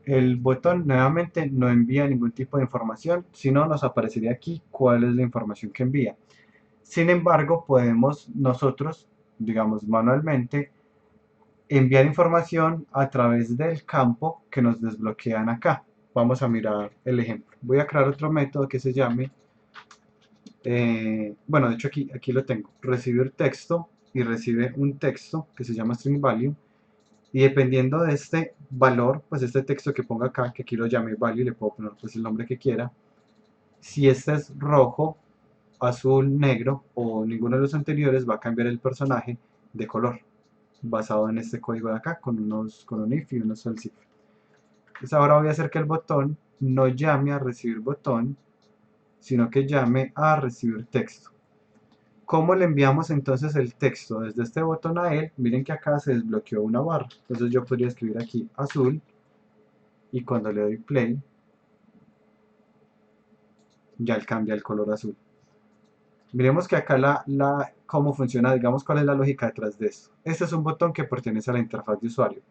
El botón nuevamente no envía ningún tipo de información, sino nos aparecería aquí cuál es la información que envía. Sin embargo, podemos nosotros, digamos manualmente, enviar información a través del campo que nos desbloquean acá. Vamos a mirar el ejemplo. Voy a crear otro método que se llame, bueno, de hecho aquí lo tengo, recibir texto, y recibe un texto que se llama string value, y dependiendo de este valor, pues este texto que ponga acá, que aquí lo llame value, le puedo poner pues el nombre que quiera. Si este es rojo, azul, negro o ninguno de los anteriores, va a cambiar el personaje de color basado en este código de acá con un if y unos else if. Entonces ahora voy a hacer que el botón no llame a recibir botón, sino que llame a recibir texto. ¿Cómo le enviamos entonces el texto desde este botón a él? Miren que acá se desbloqueó una barra. Entonces yo podría escribir aquí azul, y cuando le doy play, ya él cambia el color azul. Miremos que acá cómo funciona, digamos cuál es la lógica detrás de esto. Este es un botón que pertenece a la interfaz de usuario.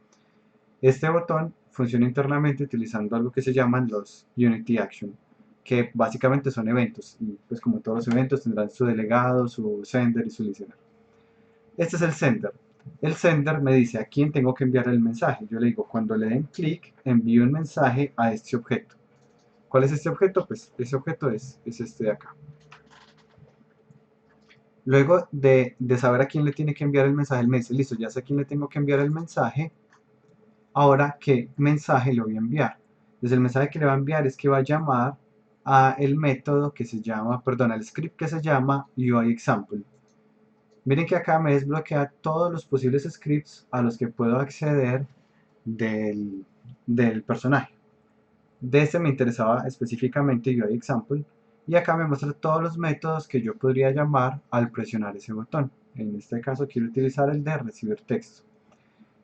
Este botón funciona internamente utilizando algo que se llaman los Unity Action, que básicamente son eventos, y pues como todos los eventos tendrán su delegado, su sender y su listener. Este es el sender. El sender me dice a quién tengo que enviar el mensaje. Yo le digo, cuando le den clic, envío un mensaje a este objeto. ¿Cuál es este objeto? Pues ese objeto es este de acá. Luego de saber a quién le tiene que enviar el mensaje, él me dice, listo, ya sé a quién le tengo que enviar el mensaje. Ahora, ¿qué mensaje le voy a enviar? Entonces el mensaje que le va a enviar es que va a llamar a el método que se llama, perdón, al script que se llama UIExample. Miren que acá me desbloquea todos los posibles scripts a los que puedo acceder del personaje. De este me interesaba específicamente UIExample, y acá me muestra todos los métodos que yo podría llamar al presionar ese botón. En este caso quiero utilizar el de recibir texto.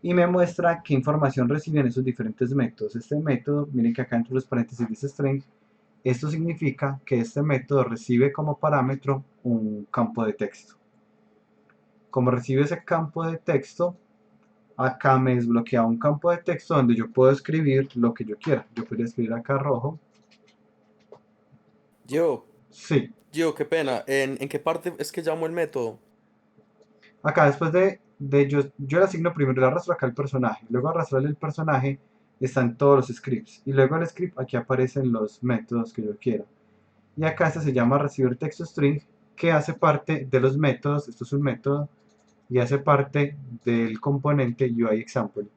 Y me muestra qué información reciben esos diferentes métodos. Este método, miren que acá entre los paréntesis dice string, esto significa que este método recibe como parámetro un campo de texto. Como recibe ese campo de texto, acá me desbloquea un campo de texto donde yo puedo escribir lo que yo quiera. Yo podría escribir acá rojo. Yo, Sí, qué pena. ¿En qué parte es que llamo el método? acá después de yo le asigno primero, le arrastro acá el personaje. Luego arrastrarle el personaje están todos los scripts. Y luego en el script aquí aparecen los métodos que yo quiera. Y acá este se llama recibir texto string, que hace parte de los métodos. Esto es un método y hace parte del componente UIExample.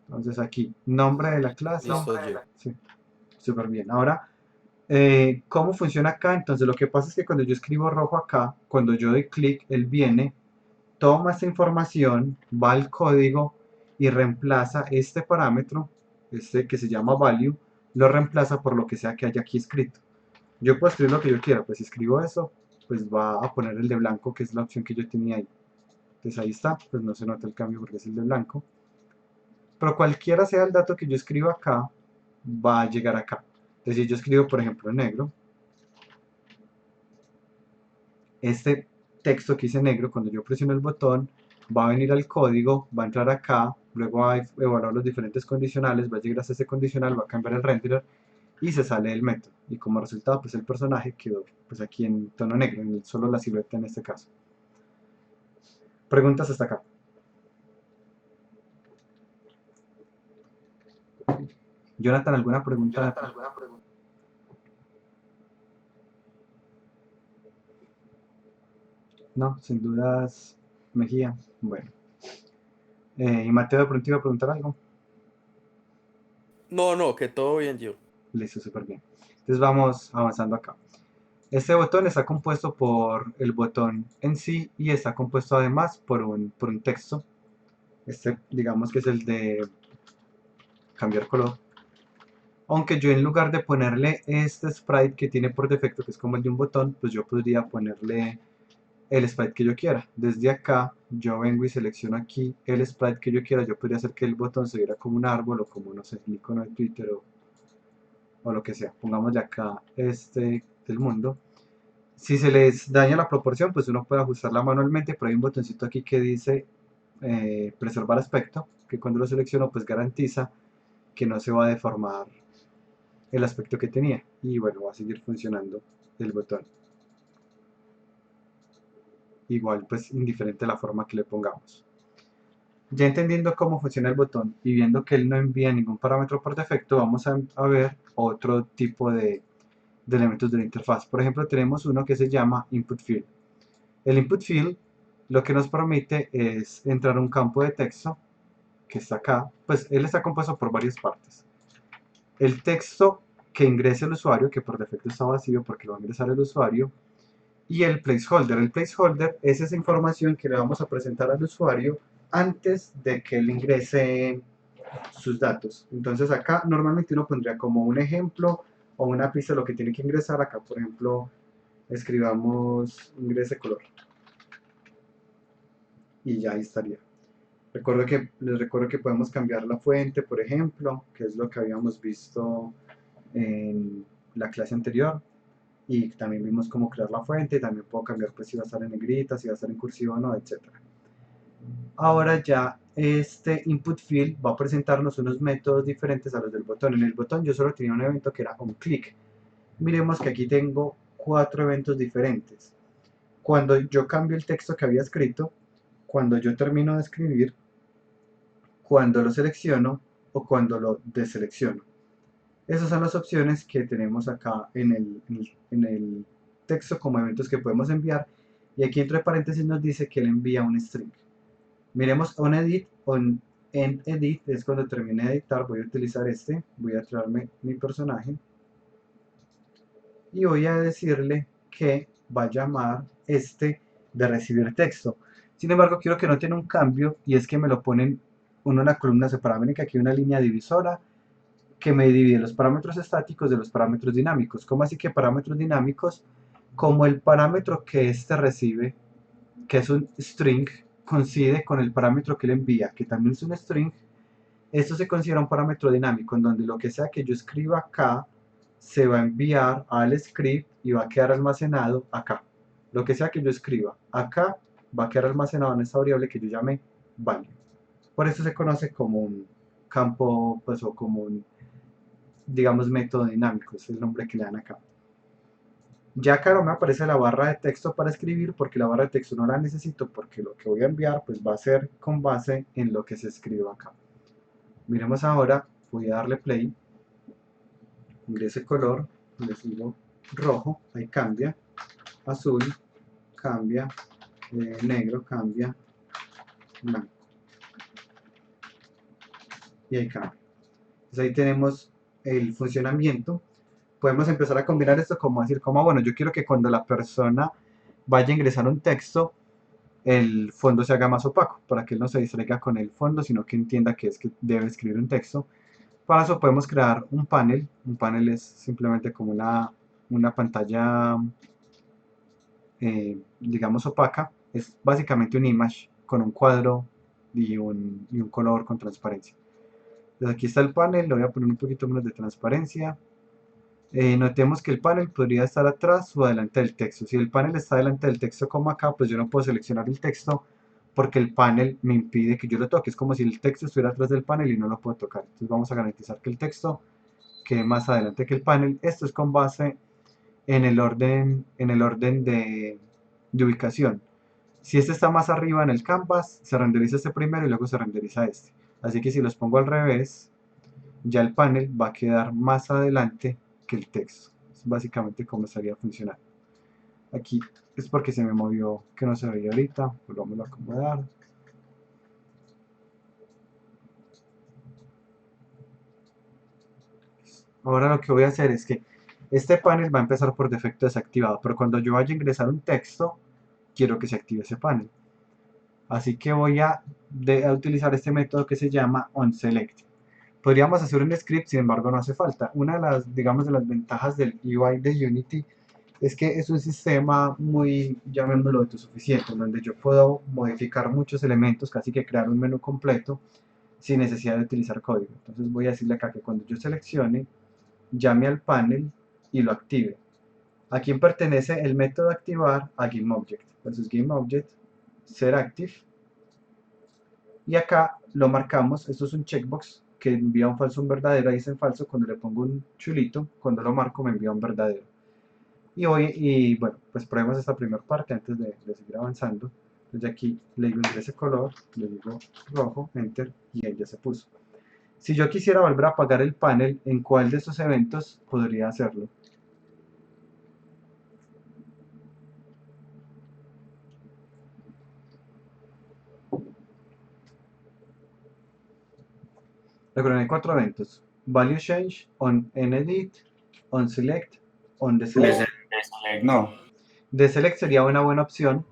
Entonces aquí, nombre de la clase. Listo, yo. Sí, súper bien. Ahora, ¿cómo funciona acá? Entonces lo que pasa es que cuando yo escribo rojo acá, cuando yo doy clic, él viene, toma esta información, va al código y reemplaza este parámetro, este que se llama value, lo reemplaza por lo que sea que haya aquí escrito. Yo puedo escribir lo que yo quiera, pues si escribo eso, pues va a poner el de blanco, que es la opción que yo tenía ahí. Entonces ahí está, pues no se nota el cambio porque es el de blanco. Pero cualquiera sea el dato que yo escriba acá, va a llegar acá. Entonces si yo escribo, por ejemplo, en negro, este texto que dice negro, cuando yo presiono el botón, va a venir al código, va a entrar acá, luego va a evaluar los diferentes condicionales, va a llegar hasta ese condicional, va a cambiar el renderer y se sale del método. Y como resultado, pues el personaje quedó pues aquí en tono negro, en solo la silueta en este caso. Preguntas hasta acá. Jonathan, ¿alguna pregunta? No, sin dudas, Mejía. Bueno. Y Mateo de pronto iba a preguntar algo. No, no, que todo bien, yo. Listo, súper bien. Entonces vamos avanzando acá. Este botón está compuesto por el botón en sí, y está compuesto además por un texto. Este digamos que es el de cambiar color. Aunque yo en lugar de ponerle este sprite que tiene por defecto, que es como el de un botón, pues yo podría ponerle el sprite que yo quiera. Desde acá yo vengo y selecciono aquí el sprite que yo quiera. Yo podría hacer que el botón se viera como un árbol o como, no sé, el icono de Twitter o lo que sea. Pongámosle acá este del mundo. Si se les daña la proporción, pues uno puede ajustarla manualmente, pero hay un botoncito aquí que dice preservar aspecto, que cuando lo selecciono pues garantiza que no se va a deformar el aspecto que tenía. Y bueno, va a seguir funcionando el botón. Igual, pues indiferente a la forma que le pongamos. Ya entendiendo cómo funciona el botón y viendo que él no envía ningún parámetro por defecto, vamos a ver otro tipo de elementos de la interfaz. Por ejemplo, tenemos uno que se llama Input Field. El Input Field lo que nos permite es entrar a un campo de texto que está acá. Pues él está compuesto por varias partes. El texto que ingrese el usuario, que por defecto está vacío porque lo va a ingresar el usuario, y el placeholder. El placeholder es esa información que le vamos a presentar al usuario antes de que él ingrese sus datos. Entonces acá normalmente uno pondría como un ejemplo o una pista de lo que tiene que ingresar. Acá, por ejemplo, escribamos ingrese color y ya ahí estaría. Les recuerdo que podemos cambiar la fuente, por ejemplo, que es lo que habíamos visto en la clase anterior. Y también vimos cómo crear la fuente. También puedo cambiar pues si va a estar en negrita, si va a estar en cursiva o no, etc. Ahora ya este input field va a presentarnos unos métodos diferentes a los del botón. En el botón yo solo tenía un evento que era un clic. Miremos que aquí tengo 4 eventos diferentes. Cuando yo cambio el texto que había escrito, cuando yo termino de escribir, cuando lo selecciono o cuando lo deselecciono. Esas son las opciones que tenemos acá en el texto como eventos que podemos enviar. Y aquí entre paréntesis nos dice que él envía un string. Miremos onEdit. EndEdit es cuando termine de editar. Voy a utilizar este. Voy a traerme mi personaje. Y voy a decirle que va a llamar este de recibir texto. Sin embargo, quiero que noten un cambio y es que me lo ponen uno en la columna separada. Miren que aquí hay una línea divisora que me divide los parámetros estáticos de los parámetros dinámicos. ¿Cómo así que parámetros dinámicos? Como el parámetro que este recibe, que es un string, coincide con el parámetro que le envía, que también es un string, esto se considera un parámetro dinámico, en donde lo que sea que yo escriba acá, se va a enviar al script y va a quedar almacenado acá. Lo que sea que yo escriba acá, va a quedar almacenado en esta variable que yo llame value. Por eso se conoce como un campo, pues, o como un, digamos, método dinámico, es el nombre que le dan acá. Ya acá no me aparece la barra de texto para escribir porque la barra de texto no la necesito porque lo que voy a enviar pues va a ser con base en lo que se escriba acá. Miremos ahora, voy a darle play, ingrese color, le sigo rojo, ahí cambia, azul, cambia, negro, cambia, blanco. Y ahí cambia. Entonces ahí tenemos el funcionamiento. Podemos empezar a combinar esto como decir, como bueno, yo quiero que cuando la persona vaya a ingresar un texto, el fondo se haga más opaco, para que él no se distraiga con el fondo, sino que entienda que es que debe escribir un texto. Para eso podemos crear un panel. Un panel es simplemente como una pantalla, digamos, opaca. Es básicamente un image con un cuadro y un color con transparencia. Entonces aquí está el panel, le voy a poner un poquito menos de transparencia. Notemos que el panel podría estar atrás o adelante del texto. Si el panel está delante del texto como acá, pues yo no puedo seleccionar el texto porque el panel me impide que yo lo toque. Es como si el texto estuviera atrás del panel y no lo puedo tocar. Entonces vamos a garantizar que el texto quede más adelante que el panel. Esto es con base en el orden de ubicación. Si este está más arriba en el canvas, se renderiza este primero y luego se renderiza este. Así que si los pongo al revés, ya el panel va a quedar más adelante que el texto. Es básicamente cómo estaría funcionando. Aquí es porque se me movió que no se veía ahorita. Volvamos a acomodar. Ahora lo que voy a hacer es que este panel va a empezar por defecto desactivado, pero cuando yo vaya a ingresar un texto, quiero que se active ese panel. Así que voy a utilizar este método que se llama onSelect. Podríamos hacer un script, sin embargo no hace falta. Una de las, digamos, de las ventajas del UI de Unity es que es un sistema muy, llamémoslo, autosuficiente, en donde yo puedo modificar muchos elementos, casi que crear un menú completo sin necesidad de utilizar código. Entonces voy a decirle acá que cuando yo seleccione, llame al panel y lo active. ¿A quién pertenece el método activar? A GameObject. Entonces GameObject, setActive. Y acá lo marcamos, esto es un checkbox, que envía un falso a un verdadero, ahí dice en falso, cuando le pongo un chulito, cuando lo marco me envía un verdadero. Y bueno, pues probemos esta primera parte antes de seguir avanzando. Entonces aquí le digo ese color, le digo rojo, enter, y él ya se puso. Si yo quisiera volver a apagar el panel, ¿en cuál de estos eventos podría hacerlo? Recuerden, hay cuatro eventos. Value Change, on Edit, on Select, on Deselect. Deselect no. Deselect sería una buena opción.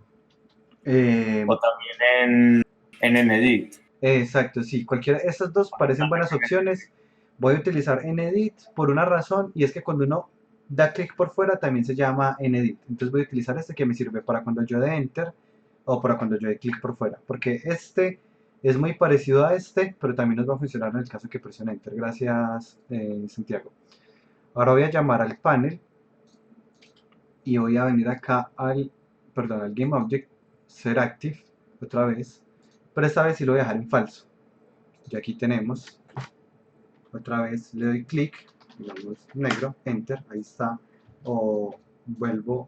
O también en Edit. Exacto, sí, cualquiera de estas dos parecen buenas opciones. Voy a utilizar Edit por una razón, y es que cuando uno da clic por fuera también se llama Edit. Entonces voy a utilizar este que me sirve para cuando yo dé Enter o para cuando yo dé clic por fuera, porque este es muy parecido a este, pero también nos va a funcionar en el caso que presione Enter. Gracias, Santiago. Ahora voy a llamar al panel y voy a venir acá al GameObject, ser active, otra vez, pero esta vez sí lo voy a dejar en falso. Y aquí tenemos, otra vez le doy clic, digamos negro, enter, ahí está, o vuelvo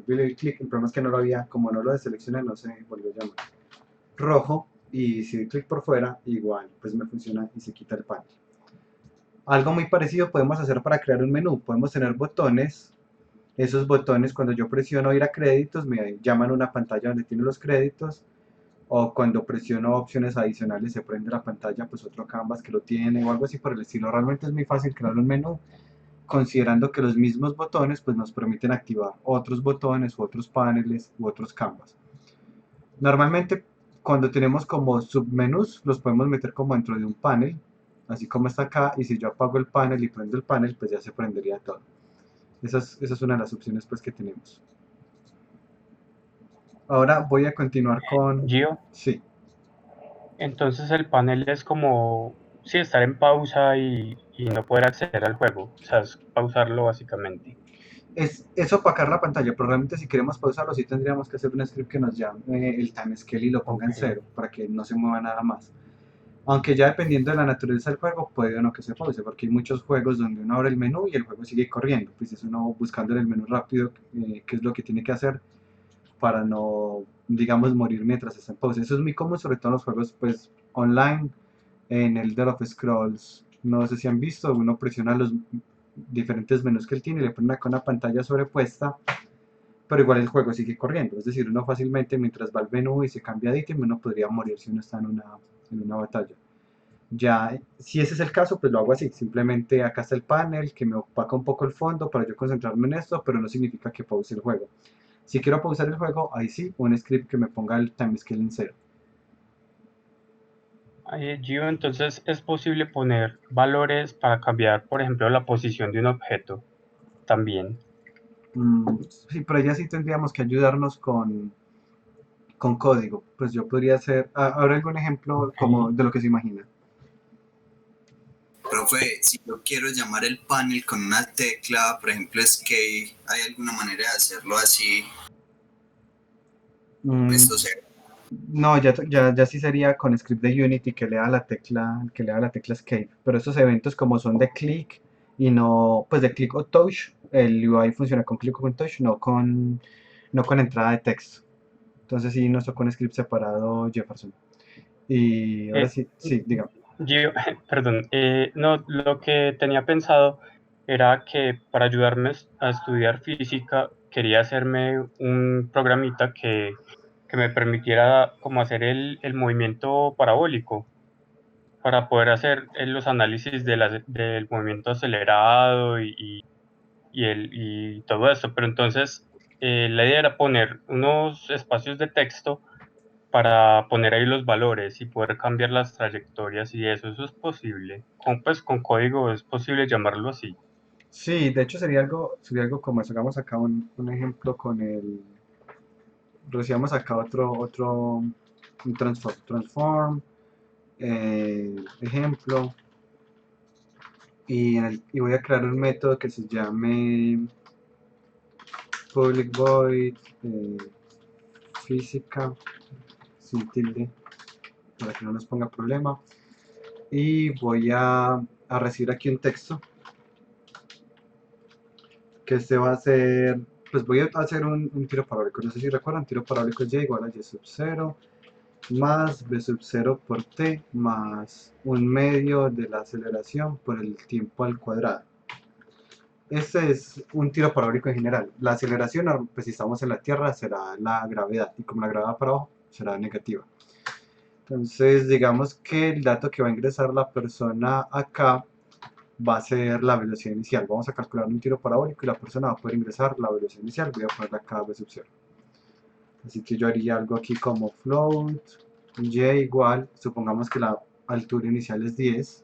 y le doy clic, el problema es que no lo había, como no lo deseleccioné, no se volvió a llamar. Rojo, y si doy clic por fuera, igual, pues me funciona y se quita el panel. Algo muy parecido podemos hacer para crear un menú, podemos tener botones. Esos botones, cuando yo presiono ir a créditos, me llaman a una pantalla donde tiene los créditos, o cuando presiono opciones adicionales se prende la pantalla, pues otro canvas que lo tiene, o algo así por el estilo. Realmente es muy fácil crear un menú, considerando que los mismos botones pues nos permiten activar otros botones, u otros paneles, u otros canvas. Normalmente, cuando tenemos como submenús, los podemos meter como dentro de un panel, así como está acá, y si yo apago el panel y prendo el panel, pues ya se prendería todo. Esa es una de las opciones pues que tenemos. Ahora voy a continuar con... Gio, Sí, entonces el panel es como, sí, estar en pausa y no poder acceder al juego, o sea, es pausarlo básicamente. es opacar la pantalla, pero realmente si queremos pausarlo sí tendríamos que hacer un script que nos llame el timescale y lo ponga Ok, en cero, para que no se mueva nada más. Aunque ya dependiendo de la naturaleza del juego, puede o no que se pause, porque hay muchos juegos donde uno abre el menú y el juego sigue corriendo, pues es uno buscando en el menú rápido qué es lo que tiene que hacer para no, digamos, morir mientras está en pausa. Eso es muy común, sobre todo en los juegos pues online, en el Elder of Scrolls. No sé si han visto, uno presiona los diferentes menús que él tiene y le pone acá una pantalla sobrepuesta, pero igual el juego sigue corriendo. Es decir, uno fácilmente mientras va al menú y se cambia de ítem, uno podría morir si uno está en una batalla. Ya, si ese es el caso, pues lo hago así. Simplemente acá está el panel que me opaca un poco el fondo para yo concentrarme en esto, pero no significa que pause el juego. Si quiero pausar el juego, ahí sí, un script que me ponga el timescale en cero. Gio, entonces es posible poner valores para cambiar, por ejemplo, la posición de un objeto también. Sí, pero ya sí tendríamos que ayudarnos con código. Pues yo podría hacer, ¿habrá algún ejemplo Ok. como de lo que se imagina? Profe, si yo quiero llamar el panel con una tecla, por ejemplo, Escape, ¿hay alguna manera de hacerlo así? Mm, Esto se... no, ya sí sería con script de Unity que le da la tecla Escape. Pero estos eventos como son de click y no, pues de click o touch, el UI funciona con click o con touch, no con entrada de texto. Entonces sí, nos tocó un script separado, Jefferson. Y ahora Eh, sí, sí, dígame. Gio, perdón, no, lo que tenía pensado era que para ayudarme a estudiar física quería hacerme un programita que me permitiera como hacer el movimiento parabólico para poder hacer los análisis del movimiento acelerado y todo eso. Pero entonces la idea era poner unos espacios de texto para poner ahí los valores y poder cambiar las trayectorias y eso es posible. Pues con código es posible llamarlo así. Sí, de hecho sería algo como eso. Hagamos acá un ejemplo con recibamos acá un transform, ejemplo, y voy a crear un método que se llame public void física sin tilde para que no nos ponga problema. y voy a recibir aquí un texto, que este va a ser, pues voy a hacer un tiro parabólico. No sé si recuerdan, tiro parabólico es y igual a y sub 0 más b sub 0 por t más un medio de la aceleración por el tiempo al cuadrado. Este es un tiro parabólico en general. La aceleración, pues si estamos en la Tierra, será la gravedad, y como la gravedad para abajo, será negativa. Entonces, digamos que el dato que va a ingresar la persona acá va a ser la velocidad inicial. Vamos a calcular un tiro parabólico y la persona va a poder ingresar la velocidad inicial. Voy a ponerle acá b sub 0. Así que yo haría algo aquí como float y igual, supongamos que la altura inicial es 10.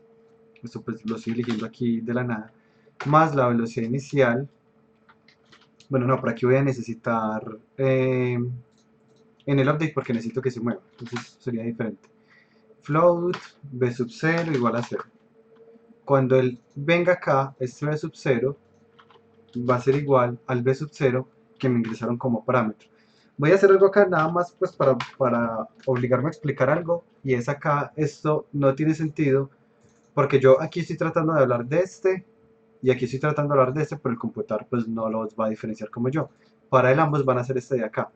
Esto pues lo estoy eligiendo aquí de la nada. Más la velocidad inicial. Bueno, no, por aquí voy a necesitar en el update porque necesito que se mueva. Entonces sería diferente. Float b sub 0 igual a 0. Cuando él venga acá, este b sub 0 va a ser igual al b sub 0 que me ingresaron como parámetro. Voy a hacer algo acá nada más pues para obligarme a explicar algo, y es acá, esto no tiene sentido porque yo aquí estoy tratando de hablar de este y aquí estoy tratando de hablar de este, pero el computador pues no los va a diferenciar como yo. Para él ambos van a ser este de acá.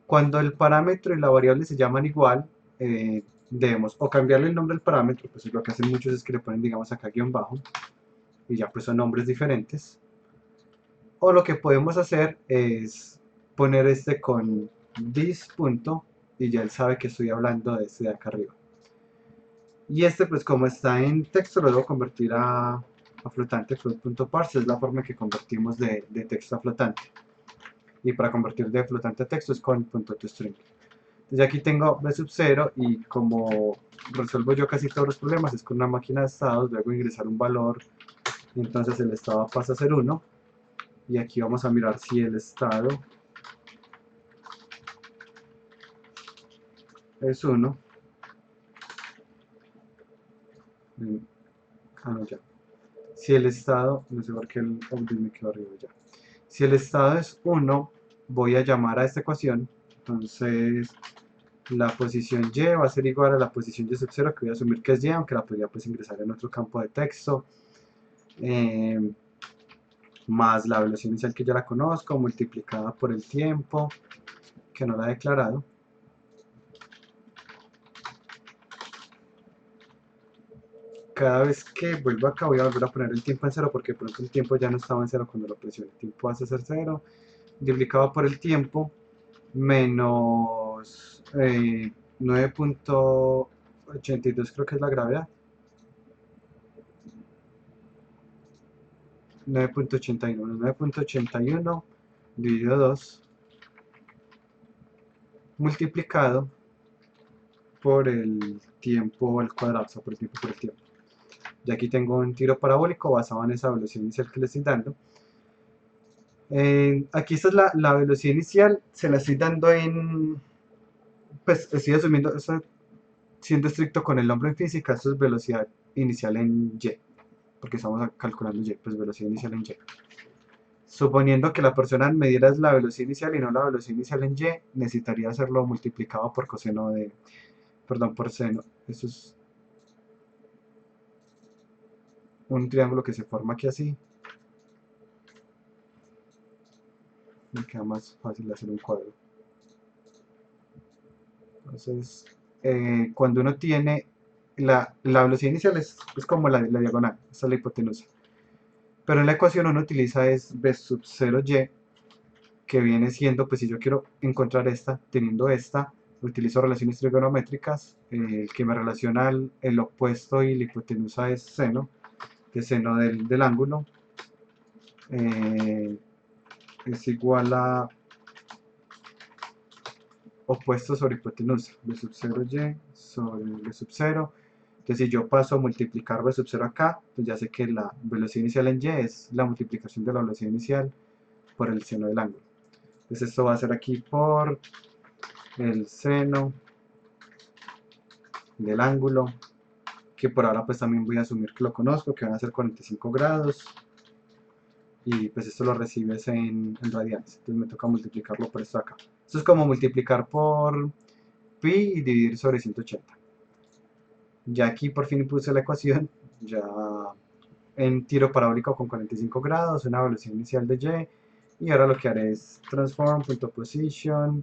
Cuando el parámetro y la variable se llaman igual, debemos o cambiarle el nombre al parámetro, pues lo que hacen muchos es que le ponen, digamos, acá guión bajo, y ya pues son nombres diferentes. O lo que podemos hacer es poner este con this punto, y ya él sabe que estoy hablando de este de acá arriba. Y este pues como está en texto lo debo convertir a flotante, float.parse, es la forma que convertimos de texto a flotante. Y para convertir de flotante a texto es con .toString. Entonces aquí tengo b sub 0 y como resuelvo yo casi todos los problemas es con una máquina de estados, luego ingresar un valor y entonces el estado pasa a ser 1, y aquí vamos a mirar si el estado es 1. No, ya. Si el estado, no sé por qué el update me quedó arriba ya. Si el estado es 1, voy a llamar a esta ecuación, entonces la posición y va a ser igual a la posición y sub 0, que voy a asumir que es y, aunque la podría pues ingresar en otro campo de texto, más la velocidad inicial que ya la conozco, multiplicada por el tiempo, que no la he declarado. Cada vez que vuelvo acá voy a volver a poner el tiempo en 0, porque por ejemplo el tiempo ya no estaba en 0 cuando lo presioné. El tiempo hace ser 0, multiplicado por el tiempo, menos 9.82 creo que es la gravedad. 9.81 dividido 2 multiplicado por el tiempo al cuadrado, o sea, por el tiempo por el tiempo. Y aquí tengo un tiro parabólico basado en esa velocidad inicial que le estoy dando. Aquí esta es la velocidad inicial, se la estoy dando en, pues estoy asumiendo, siendo estricto con el nombre en física, esto es velocidad inicial en y, porque estamos calculando y, pues velocidad inicial en y. Suponiendo que la persona me diera la velocidad inicial y no la velocidad inicial en y, necesitaría hacerlo multiplicado por coseno de, perdón, por seno. Eso es un triángulo que se forma aquí así. Me queda más fácil hacer un cuadro. Entonces, cuando uno tiene la velocidad inicial es como la diagonal, esta es la hipotenusa. Pero en la ecuación uno utiliza es b sub 0y, que viene siendo, pues si yo quiero encontrar esta, teniendo esta, utilizo relaciones trigonométricas, el que me relaciona el opuesto y la hipotenusa es seno, que es seno del ángulo, es igual a opuesto sobre hipotenusa, b sub 0y sobre b sub 0. Entonces si yo paso a multiplicar b sub 0 acá, pues ya sé que la velocidad inicial en y es la multiplicación de la velocidad inicial por el seno del ángulo. Entonces esto va a ser aquí por el seno del ángulo, que por ahora pues también voy a asumir que lo conozco, que van a ser 45 grados, y pues esto lo recibes en radianes, entonces me toca multiplicarlo por esto acá. Esto es como multiplicar por pi y dividir sobre 180. Ya aquí por fin puse la ecuación, ya en tiro parabólico con 45 grados, una velocidad inicial de y ahora lo que haré es transform.position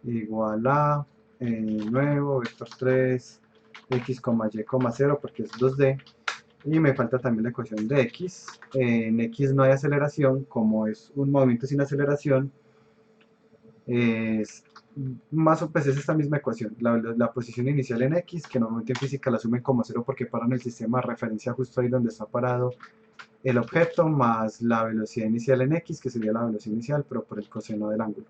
igual a nuevo vector 3 x, y, 0 porque es 2D, y me falta también la ecuación de x. En x no hay aceleración, como es un movimiento sin aceleración, es más o menos es esta misma ecuación, la posición inicial en x, que normalmente en física la asumen como 0 porque paran el sistema de referencia justo ahí donde está parado el objeto, más la velocidad inicial en x, que sería la velocidad inicial, pero por el coseno del ángulo,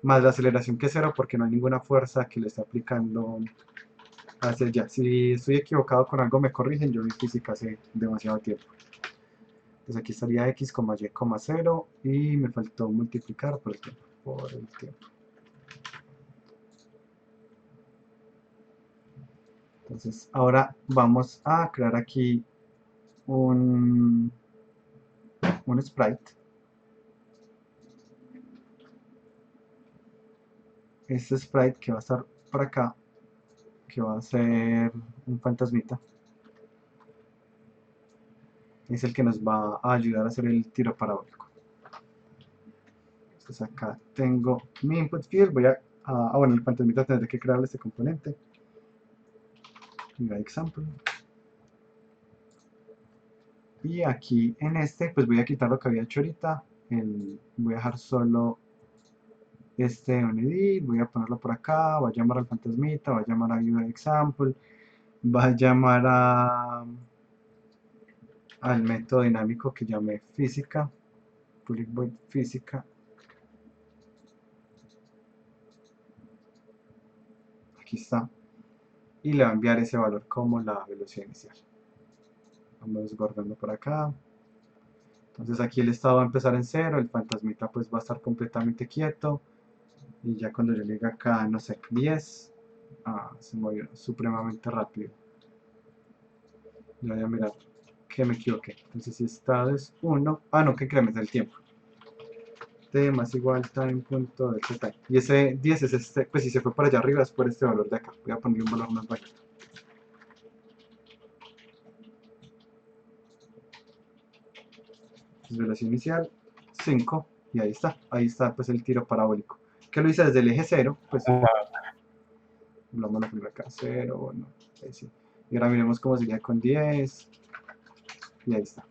más la aceleración que es 0 porque no hay ninguna fuerza que le esté aplicando hacia allá. Si estoy equivocado con algo me corrigen, yo vi física hace demasiado tiempo. Entonces aquí estaría x, y, 0 y me faltó multiplicar por el tiempo. Entonces ahora vamos a crear aquí un sprite. Este sprite que va a estar por acá, que va a ser un fantasmita, es el que nos va a ayudar a hacer el tiro parabólico. Entonces acá tengo mi input field, bueno, el fantasmita tendré que crearle este componente, example, y aquí en este pues voy a quitar lo que había hecho ahorita, voy a dejar solo este onEdit, voy a ponerlo por acá, voy a llamar al fantasmita, voy a llamar a example, va a llamar al método dinámico que llamé física, public void física, aquí está, y le va a enviar ese valor como la velocidad inicial. Vamos guardando por acá. Entonces aquí el estado va a empezar en 0, el fantasmita pues va a estar completamente quieto, y ya cuando yo llegue acá, no sé, 10, se movió supremamente rápido. Ya voy a mirar que me equivoqué. Entonces si estado es 1, no, que incrementa el tiempo. T más igual time.delta time. Y ese 10 es este, pues si se fue para allá arriba es por este valor de acá. Voy a poner un valor más bajito. Entonces velocidad inicial 5 y ahí está pues el tiro parabólico. Que lo hice desde el eje 0, pues vamos a poner acá 0, bueno, ahí sí. Y ahora miremos cómo sería con 10 y ahí está.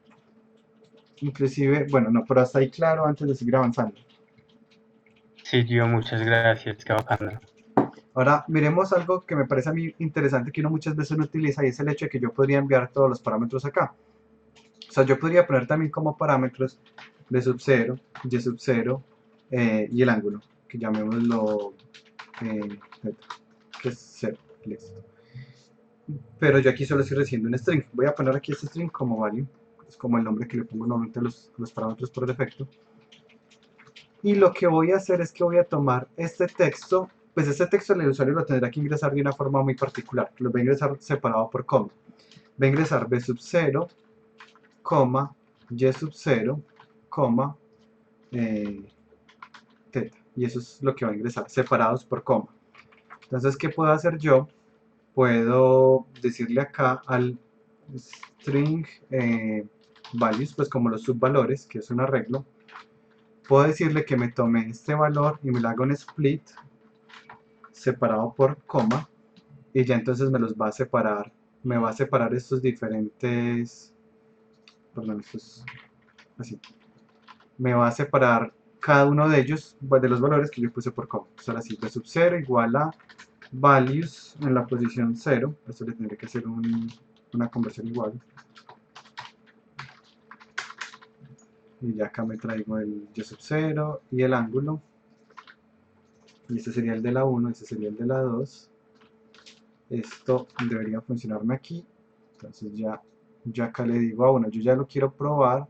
Inclusive, bueno, no, pero hasta ahí claro antes de seguir avanzando. Sí, Gio, muchas gracias, qué bacano. Ahora miremos algo que me parece a mí interesante que uno muchas veces no utiliza, y es el hecho de que yo podría enviar todos los parámetros acá. O sea, yo podría poner también como parámetros b sub 0, y sub 0 y el ángulo, que llamémoslo que es 0, listo. Pero yo aquí solo estoy recibiendo un string. Voy a poner aquí este string como value, es como el nombre que le pongo normalmente a los parámetros por defecto. Y lo que voy a hacer es que voy a tomar este texto, pues este texto el usuario lo tendrá que ingresar de una forma muy particular, lo va a ingresar separado por coma. Va a ingresar b sub 0, coma, y sub 0, coma, teta. Y eso es lo que va a ingresar, separados por coma. Entonces, ¿qué puedo hacer yo? Puedo decirle acá al string values, pues como los subvalores, que es un arreglo, puedo decirle que me tome este valor y me lo haga un split separado por coma, y ya entonces me los va a separar, me va a separar estos diferentes, perdón, estos, así, me va a separar cada uno de ellos, de los valores que yo puse por coma. Entonces ahora sí, b sub 0 igual a values en la posición 0, esto le tendré que hacer una conversión igual, y ya acá me traigo el y sub 0 y el ángulo, y este sería el de la 1, este sería el de la 2, esto debería funcionarme aquí, entonces ya acá le digo, bueno, yo ya lo quiero probar,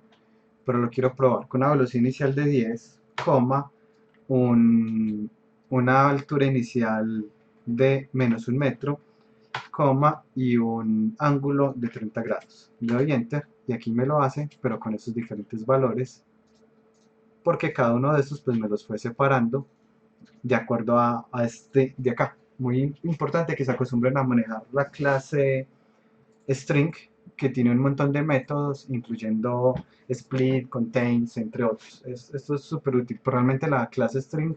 pero lo quiero probar con una velocidad inicial de 10, una altura inicial de menos 1 metro, y un ángulo de 30 grados. Le doy enter y aquí me lo hace, pero con esos diferentes valores, porque cada uno de estos pues me los fue separando de acuerdo a este de acá. muy importante que se acostumbren a manejar la clase string, que tiene un montón de métodos, incluyendo split, contains, entre otros. Esto es súper útil. Pero realmente la clase string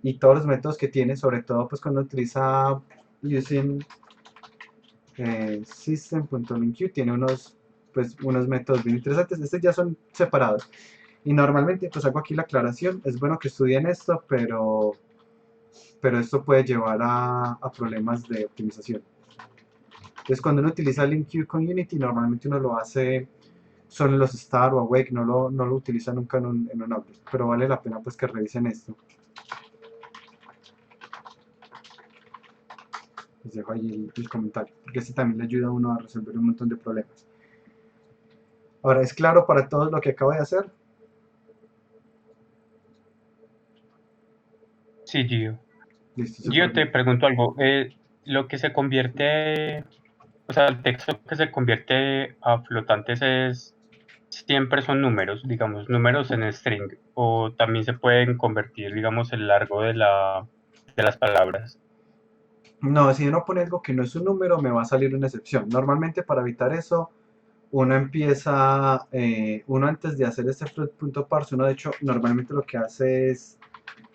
y todos los métodos que tiene, sobre todo pues cuando utiliza using system.linQ, tiene unos métodos bien interesantes. Estos ya son separados. Y normalmente pues hago aquí la aclaración. Es bueno que estudien esto, pero esto puede llevar a problemas de optimización. Entonces cuando uno utiliza LinkQ con Unity, normalmente uno lo hace solo en los Star o Awake, no lo utiliza nunca en un Object, pero vale la pena pues que revisen esto. Les dejo ahí el comentario, porque este también le ayuda a uno a resolver un montón de problemas. Ahora, ¿es claro para todos lo que acabo de hacer? Sí, Gio. Listo, Gio, súper te bien. pregunto algo. Lo que se convierte, o sea, el texto que se convierte a flotantes siempre son números, digamos, números en string, o también se pueden convertir, digamos, el largo de las palabras. No, si uno pone algo que no es un número, me va a salir una excepción. Normalmente para evitar eso, uno empieza, uno antes de hacer este float.parse, uno de hecho normalmente lo que hace es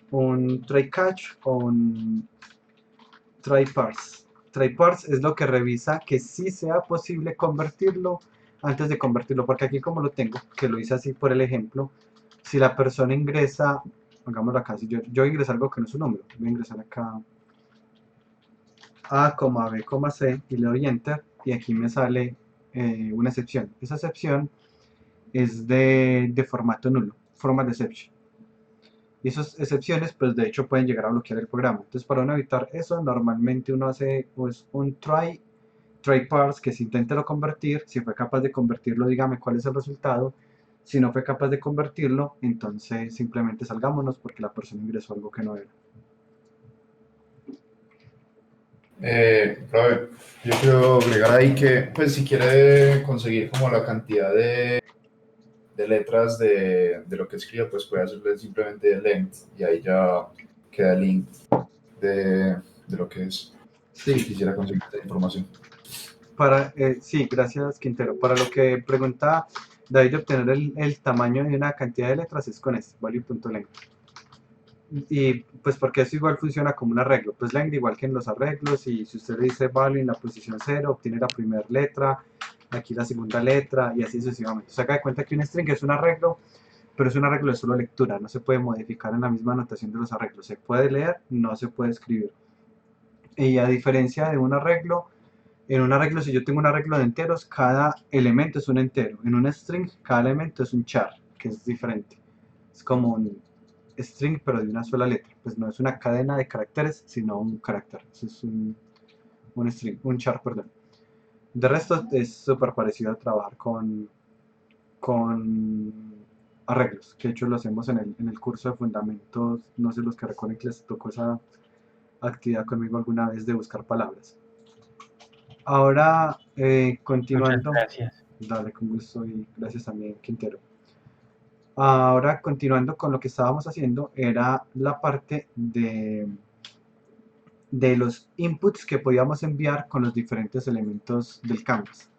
un try catch o un try parse. Try parse es lo que revisa que sí sea posible convertirlo antes de convertirlo, porque aquí como lo tengo, que lo hice así por el ejemplo, si la persona ingresa, hagámoslo acá, si yo ingreso algo que no es un número, voy a ingresar acá A, B, C y le doy enter y aquí me sale una excepción. Esa excepción es de formato nulo, format exception. Y esas excepciones, pues de hecho pueden llegar a bloquear el programa. Entonces, para no evitar eso, normalmente uno hace pues, un try parse, que se intente lo convertir. Si fue capaz de convertirlo, dígame cuál es el resultado. Si no fue capaz de convertirlo, entonces simplemente salgámonos porque la persona ingresó algo que no era. Profe, yo quiero agregar ahí que, pues, si quiere conseguir como la cantidad de letras de lo que escriba, pues puede hacerle simplemente length y ahí ya queda el link de lo que es. Si Sí, quisiera conseguir esa información. sí, gracias Quintero. Para lo que pregunta David de obtener el tamaño de una cantidad de letras es con este, value.length. Y pues porque eso igual funciona como un arreglo, pues length igual que en los arreglos, y si usted le dice value en la posición 0, obtiene la primera letra, aquí la segunda letra y así sucesivamente. Se haga de cuenta que un string es un arreglo, pero es un arreglo de solo lectura, no se puede modificar en la misma anotación de los arreglos, se puede leer, no se puede escribir. Y a diferencia de un arreglo, en un arreglo, si yo tengo un arreglo de enteros, cada elemento es un entero. En un string, cada elemento es un char, que es diferente. Es como un string, pero de una sola letra. Pues no es una cadena de caracteres, sino un carácter. Eso es un string, un char, perdón. De resto, es súper parecido a trabajar con arreglos, que de hecho lo hacemos en el curso de fundamentos. No sé los que recuerden que les tocó esa actividad conmigo alguna vez de buscar palabras. Ahora, Muchas continuando, gracias. dale con gusto y gracias también, Quintero. Ahora, continuando con lo que estábamos haciendo, era la parte de los inputs que podíamos enviar con los diferentes elementos del canvas.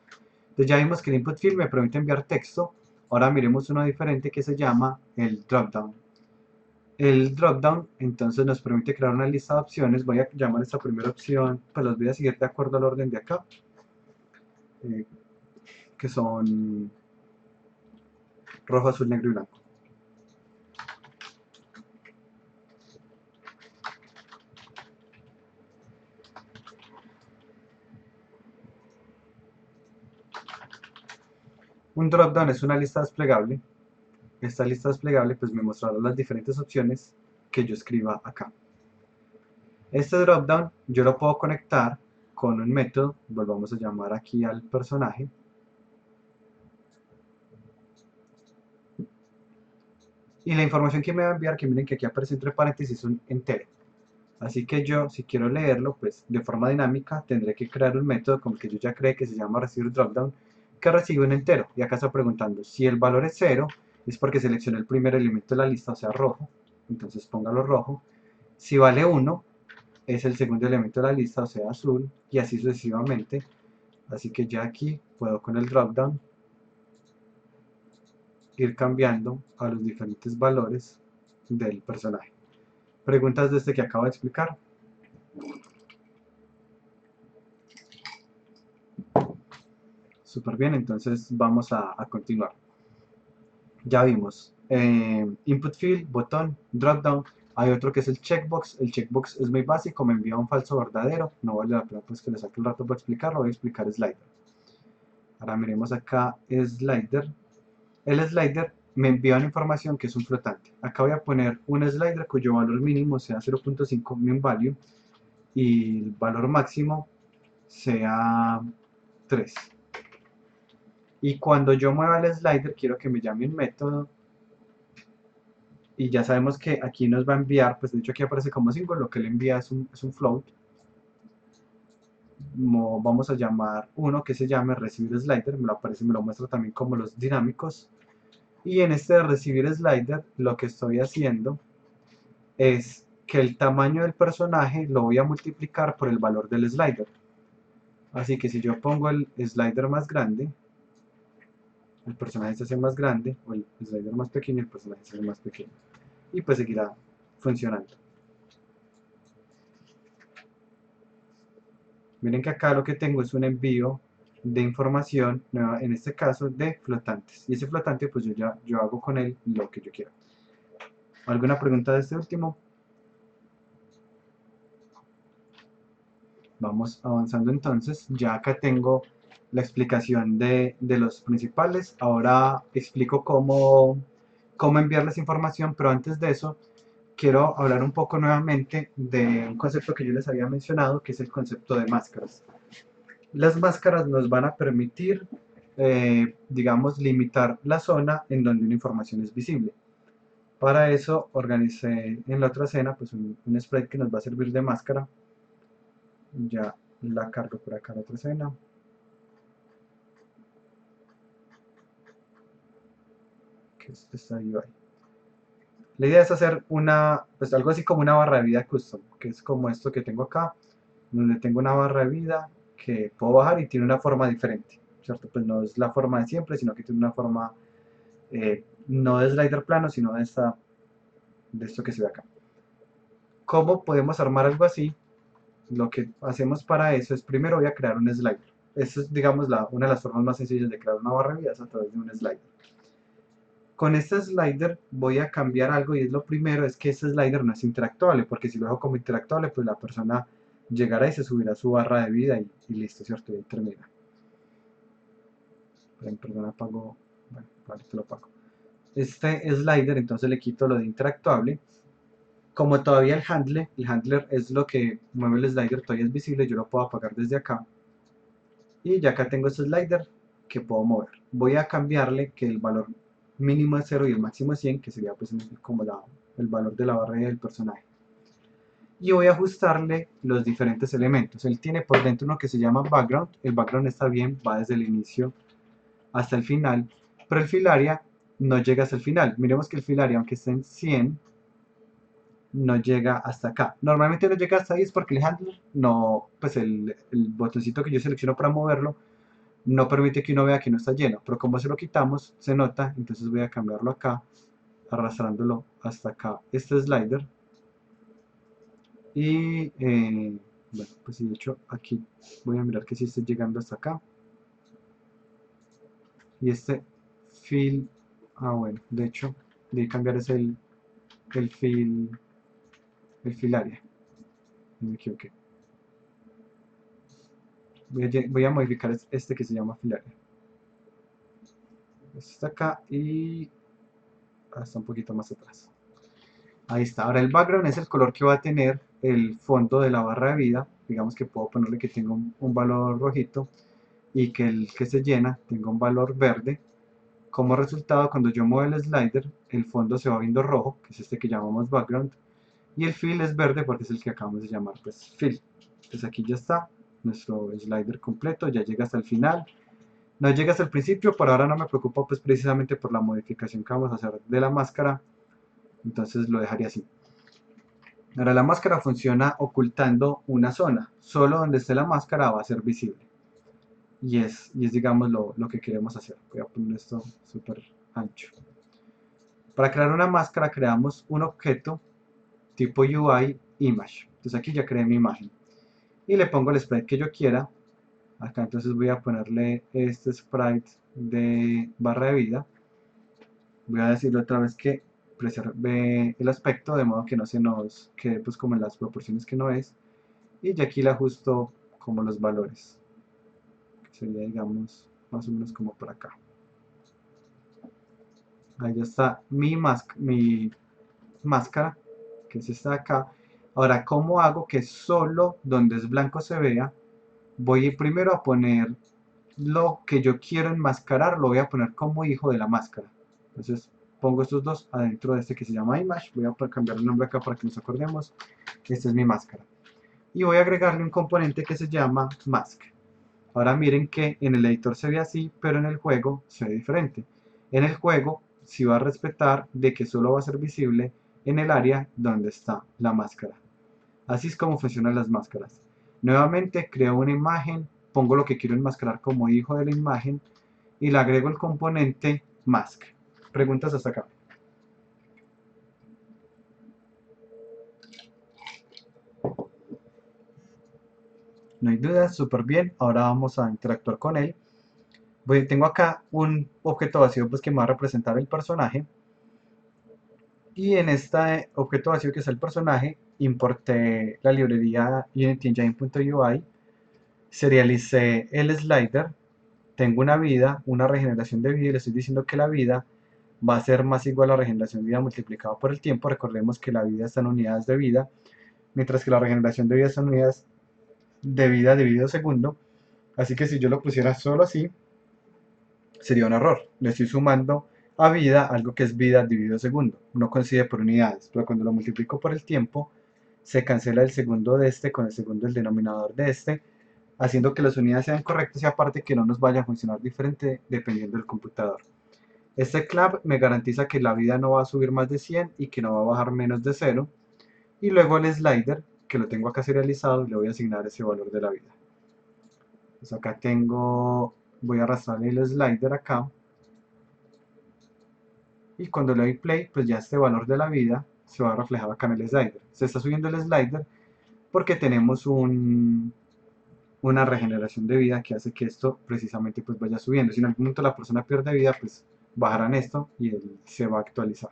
Entonces ya vimos que el input field me permite enviar texto. Ahora miremos uno diferente que se llama el dropdown. El dropdown entonces nos permite crear una lista de opciones. Voy a llamar esta primera opción, pues los voy a seguir de acuerdo al orden de acá. Que son rojo, azul, negro y blanco. Un dropdown es una lista desplegable. Esta lista desplegable pues me mostrará las diferentes opciones que yo escriba acá. Este dropdown yo lo puedo conectar con un método, volvamos a llamar aquí al personaje. Y la información que me va a enviar, que miren que aquí aparece entre paréntesis, es un entero. Así que yo, si quiero leerlo, pues de forma dinámica, tendré que crear un método como el que yo ya creé, que se llama receive dropdown, que recibe un entero. Y acá está preguntando, si el valor es 0, es porque seleccioné el primer elemento de la lista, o sea, rojo. Entonces póngalo rojo. Si vale 1, es el segundo elemento de la lista, o sea azul, y así sucesivamente. Así que ya aquí puedo con el drop down ir cambiando a los diferentes valores del personaje. Preguntas de este que acabo de explicar. Súper bien, entonces vamos a continuar. Ya vimos input field, botón, drop down. Hay otro que es el checkbox. El checkbox es muy básico, me envía un falso verdadero. No vale la pena pues que le saque un rato para explicarlo. Voy a explicar slider. Ahora miremos acá slider. El slider me envía una información que es un flotante. Acá voy a poner un slider cuyo valor mínimo sea 0.5 min value y el valor máximo sea 3. Y cuando yo mueva el slider quiero que me llame un método, y ya sabemos que aquí nos va a enviar, pues de hecho aquí aparece como símbolo, lo que le envía es un float. Vamos a llamar uno que se llame recibir slider, me lo muestra también como los dinámicos. Y en este de recibir slider lo que estoy haciendo es que el tamaño del personaje lo voy a multiplicar por el valor del slider. Así que si yo pongo el slider más grande, el personaje se hace más grande, o el slider más pequeño, el personaje se hace más pequeño. Y pues seguirá funcionando. Miren que acá lo que tengo es un envío de información, en este caso de flotantes. Y ese flotante pues yo hago con él lo que yo quiero. ¿Alguna pregunta de este último? Vamos avanzando entonces. Ya acá tengo la explicación de los principales. Ahora explico cómo enviarles información, pero antes de eso quiero hablar un poco nuevamente de un concepto que yo les había mencionado, que es el concepto de máscaras. Las máscaras nos van a permitir, digamos, limitar la zona en donde una información es visible. Para eso organicé en la otra escena pues un sprite que nos va a servir de máscara. Ya la cargo por acá en la otra escena. Que es esta UI. La idea es hacer pues algo así como una barra de vida custom, que es como esto que tengo acá, donde tengo una barra de vida que puedo bajar y tiene una forma diferente, ¿cierto? Pues no es la forma de siempre, sino que tiene una forma no de slider plano, sino de esto que se ve acá. ¿Cómo podemos armar algo así? Lo que hacemos para eso es primero voy a crear un slider. Esa es, digamos, una de las formas más sencillas de crear una barra de vida, es a través de un slider. Con este slider voy a cambiar algo, y es lo primero, es que este slider no es interactuable, porque si lo dejo como interactuable, pues la persona llegará y se subirá a su barra de vida y listo, ¿cierto? Y ahí termina. Perdón, apago, bueno, ahorita lo apago. Este slider, entonces le quito lo de interactuable. Como todavía el handler es lo que mueve el slider, todavía es visible, yo lo puedo apagar desde acá. Y ya acá tengo este slider que puedo mover. Voy a cambiarle que el valor mínimo es 0 y el máximo es 100, que sería pues como el valor de la barra del personaje. Y voy a ajustarle los diferentes elementos. Él tiene por dentro uno que se llama background. El background está bien, va desde el inicio hasta el final, pero el fill area no llega hasta el final. Miremos que el fill area, aunque esté en 100, no llega hasta acá. Normalmente no llega hasta ahí es porque el handler no, pues el botoncito que yo selecciono para moverlo no permite que uno vea que no está lleno, pero como se lo quitamos se nota, entonces voy a cambiarlo acá arrastrándolo hasta acá este slider. Y bueno, pues de hecho aquí voy a mirar que sí esté llegando hasta acá. Y este fill, bueno, de hecho debí cambiar es el fill area, no me equivoqué. Voy a modificar este que se llama fill area. Este está acá y hasta un poquito más atrás. Ahí está. Ahora el background es el color que va a tener el fondo de la barra de vida. Digamos que puedo ponerle que tenga un valor rojito y que el que se llena tenga un valor verde. Como resultado, cuando yo muevo el slider, el fondo se va viendo rojo, que es este que llamamos background, y el fill es verde porque es el que acabamos de llamar pues fill. Entonces aquí ya está nuestro slider completo, ya llega hasta el final. No llega hasta el principio, por ahora no me preocupa pues precisamente por la modificación que vamos a hacer de la máscara, entonces lo dejaría así. Ahora la máscara funciona ocultando una zona, solo donde esté la máscara va a ser visible. Y es digamos lo que queremos hacer. Voy a poner esto súper ancho. Para crear una máscara creamos un objeto tipo UI image. Entonces aquí ya creé mi imagen. Y le pongo el sprite que yo quiera. Acá entonces voy a ponerle este sprite de barra de vida. Voy a decirle otra vez que preserve el aspecto de modo que no se nos quede pues como en las proporciones que no es. Y ya aquí le ajusto como los valores. Sería digamos más o menos como por acá. Ahí ya está mi máscara, que es esta de acá. Ahora, ¿cómo hago que solo donde es blanco se vea? Voy primero a poner lo que yo quiero enmascarar, lo voy a poner como hijo de la máscara. Entonces pongo estos dos adentro de este que se llama image. Voy a cambiar el nombre acá para que nos acordemos. Esta es mi máscara. Y voy a agregarle un componente que se llama mask. Ahora miren que en el editor se ve así, pero en el juego se ve diferente. En el juego sí va a respetar de que solo va a ser visible en el área donde está la máscara. Así es como funcionan las máscaras. Nuevamente creo una imagen, pongo lo que quiero enmascarar como hijo de la imagen y le agrego el componente mask. Preguntas hasta acá. No hay dudas, súper bien. Ahora vamos a interactuar con él. Tengo acá un objeto vacío pues, que me va a representar el personaje. Y en este objeto vacío que es el personaje, importé la librería UnityEngine.ui, serialicé el slider, tengo una vida, una regeneración de vida y le estoy diciendo que la vida va a ser más igual a la regeneración de vida multiplicado por el tiempo. Recordemos que la vida está en unidades de vida, mientras que la regeneración de vida está en unidades de vida dividido segundo. Así que si yo lo pusiera solo así, sería un error. Le estoy sumando a vida algo que es vida dividido segundo. No coincide por unidades, pero cuando lo multiplico por el tiempo, se cancela el segundo de este con el segundo del denominador de este, haciendo que las unidades sean correctas y aparte que no nos vaya a funcionar diferente dependiendo del computador. Este clap me garantiza que la vida no va a subir más de 100 y que no va a bajar menos de 0. Y luego el slider, que lo tengo acá serializado, le voy a asignar ese valor de la vida. Pues acá voy a arrastrar el slider acá. Y cuando le doy play, pues ya este valor de la vida se va a reflejar acá en el slider. Se está subiendo el slider porque tenemos una regeneración de vida que hace que esto precisamente pues vaya subiendo. Si en algún momento la persona pierde vida, pues bajarán esto y él se va a actualizar.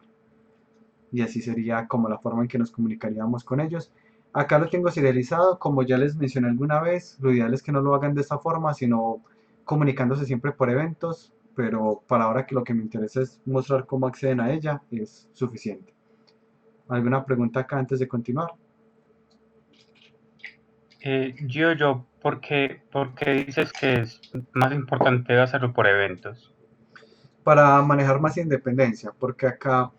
Y así sería como la forma en que nos comunicaríamos con ellos. Acá lo tengo serializado, como ya les mencioné alguna vez, lo ideal es que no lo hagan de esta forma, sino comunicándose siempre por eventos, pero para ahora que lo que me interesa es mostrar cómo acceden a ella, es suficiente. ¿Alguna pregunta acá antes de continuar? ¿por qué dices que es más importante hacerlo por eventos? Para manejar más independencia, porque acá,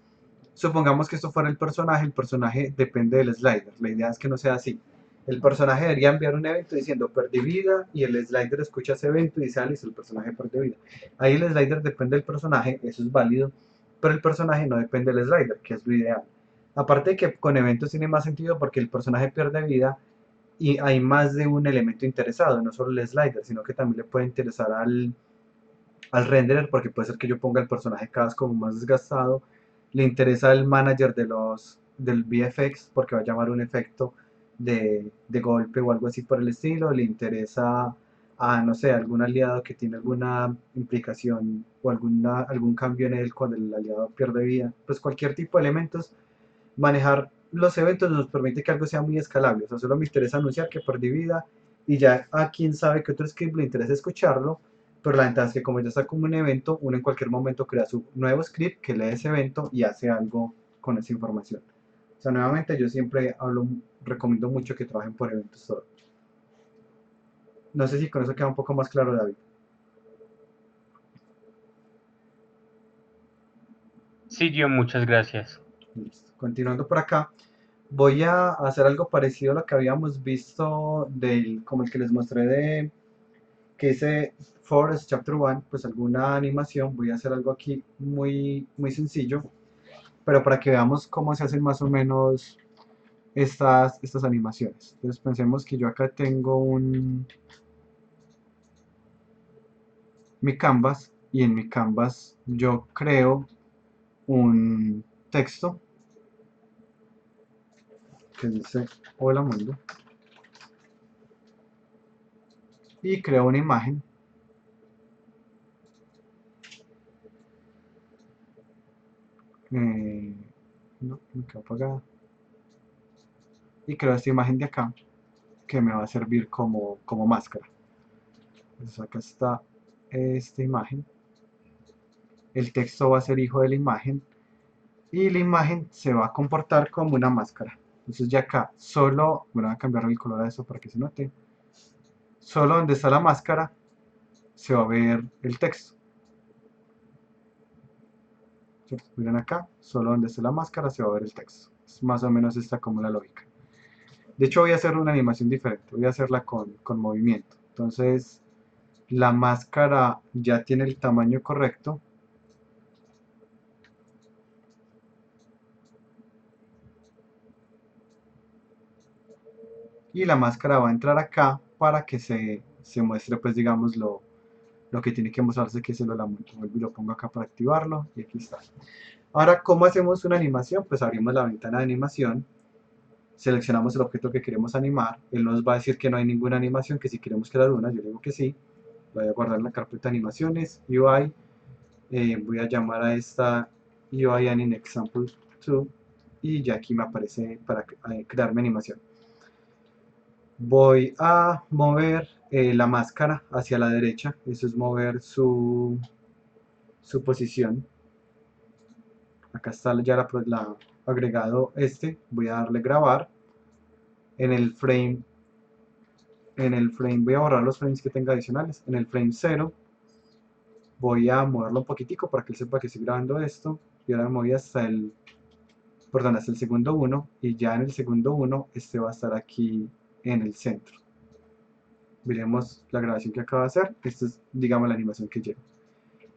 supongamos que esto fuera el personaje depende del slider, la idea es que no sea así. El personaje debería enviar un evento diciendo perdí vida y el slider escucha ese evento y dice, ah, listo, el personaje perdió vida. Ahí el slider depende del personaje, eso es válido, pero el personaje no depende del slider, que es lo ideal. Aparte de que con eventos tiene más sentido porque el personaje pierde vida y hay más de un elemento interesado, no solo el slider, sino que también le puede interesar al renderer, porque puede ser que yo ponga el personaje cada vez como más desgastado, le interesa el manager del VFX porque va a llamar un efecto de golpe o algo así por el estilo, le interesa a, no sé, algún aliado que tiene alguna implicación o algún cambio en él cuando el aliado pierde vida, pues cualquier tipo de elementos, manejar los eventos nos permite que algo sea muy escalable, o sea, solo me interesa anunciar que perdí vida y ya a quien sabe que otro script le interesa escucharlo, pero la ventaja es que como ya está como un evento, uno en cualquier momento crea su nuevo script que lee ese evento y hace algo con esa información. O sea, nuevamente yo siempre recomiendo mucho que trabajen por eventos todo. No sé si con eso queda un poco más claro, David. Sí, muchas gracias. Listo. Continuando por acá, voy a hacer algo parecido a lo que habíamos visto como el que les mostré que hice Forest Chapter 1, pues alguna animación. Voy a hacer algo aquí muy, muy sencillo, pero para que veamos cómo se hacen más o menos estas animaciones. Entonces pensemos que yo acá tengo mi canvas, y en mi canvas yo creo un texto que dice hola mundo, y creo una imagen no, me quedó apagada, y creo esta imagen de acá que me va a servir como máscara. Entonces acá está esta imagen, el texto va a ser hijo de la imagen, y la imagen se va a comportar como una máscara. Entonces ya acá, solo, bueno, voy a cambiar el color a eso para que se note, solo donde está la máscara se va a ver el texto. ¿Cierto? Miren acá, solo donde está la máscara se va a ver el texto. Es más o menos esta como la lógica. De hecho voy a hacer una animación diferente, voy a hacerla con movimiento. Entonces la máscara ya tiene el tamaño correcto. Y la máscara va a entrar acá para que se muestre, pues digamos, lo que tiene que mostrarse, que se lo vuelvo y lo pongo acá para activarlo, y aquí está. Ahora, ¿cómo hacemos una animación? Pues abrimos la ventana de animación, seleccionamos el objeto que queremos animar, él nos va a decir que no hay ninguna animación, que si queremos crear una, yo le digo que sí, voy a guardar en la carpeta de animaciones, UI, voy a llamar a esta UI Anim Example 2, y ya aquí me aparece para crear mi animación. Voy a mover la máscara hacia la derecha, eso es mover su posición. Acá está ya agregado voy a darle grabar. En el frame voy a borrar los frames que tenga adicionales. En el frame 0 voy a moverlo un poquitico para que él sepa que estoy grabando esto. Y ahora me voy hasta el segundo 1, y ya en el segundo 1 este va a estar aquí en el centro. Veremos la grabación que acaba de hacer. Esta es, digamos, la animación que llevo.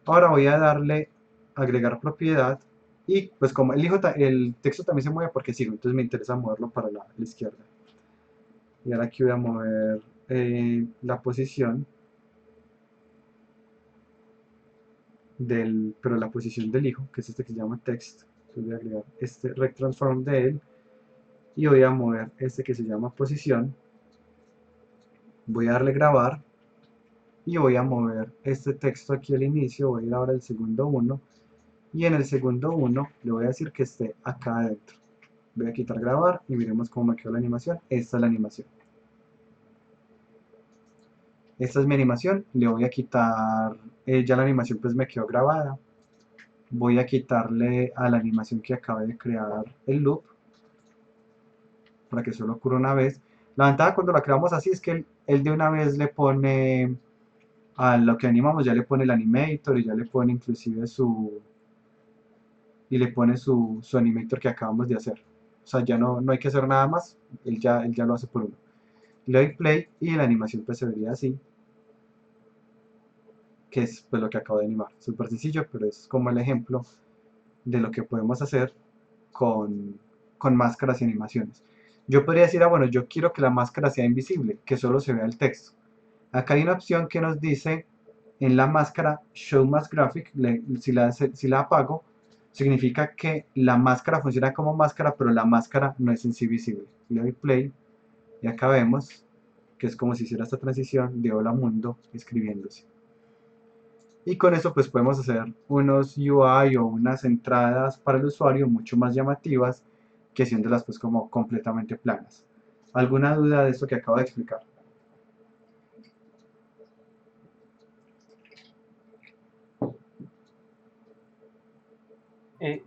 Ahora voy a darle agregar propiedad, y pues como el texto también se mueve porque sigo, entonces me interesa moverlo para la izquierda. Y ahora aquí voy a mover la posición la posición del hijo, que es este que se llama text. Entonces voy a agregar este rect transform de él, y voy a mover este que se llama posición. Voy a darle grabar, y voy a mover este texto aquí al inicio. Voy a ir ahora al segundo 1, y en el segundo 1 le voy a decir que esté acá adentro. Voy a quitar grabar y miremos cómo me quedó la animación. Esta es la animación. Esta es mi animación. Le voy a quitar, ya la animación pues me quedó grabada. Voy a quitarle a la animación que acabé de crear el loop, para que solo ocurra una vez. La ventaja cuando la creamos así es que él de una vez le pone, a lo que animamos ya le pone el animator, y ya le pone inclusive su animator que acabamos de hacer. O sea, ya no hay que hacer nada más, él ya lo hace por uno. Le doy play y la animación pues se vería así, que es pues lo que acabo de animar. Súper sencillo, pero es como el ejemplo de lo que podemos hacer con máscaras y animaciones. Yo podría decir, bueno, yo quiero que la máscara sea invisible, que solo se vea el texto. Acá hay una opción que nos dice en la máscara Show Mask Graphic. Si la apago, significa que la máscara funciona como máscara, pero la máscara no es en sí visible. Le doy play y acá vemos que es como si hiciera esta transición de hola mundo escribiéndose. Y con eso pues podemos hacer unos UI o unas entradas para el usuario mucho más llamativas, que haciéndolas pues como completamente planas. ¿Alguna duda de esto que acabo de explicar?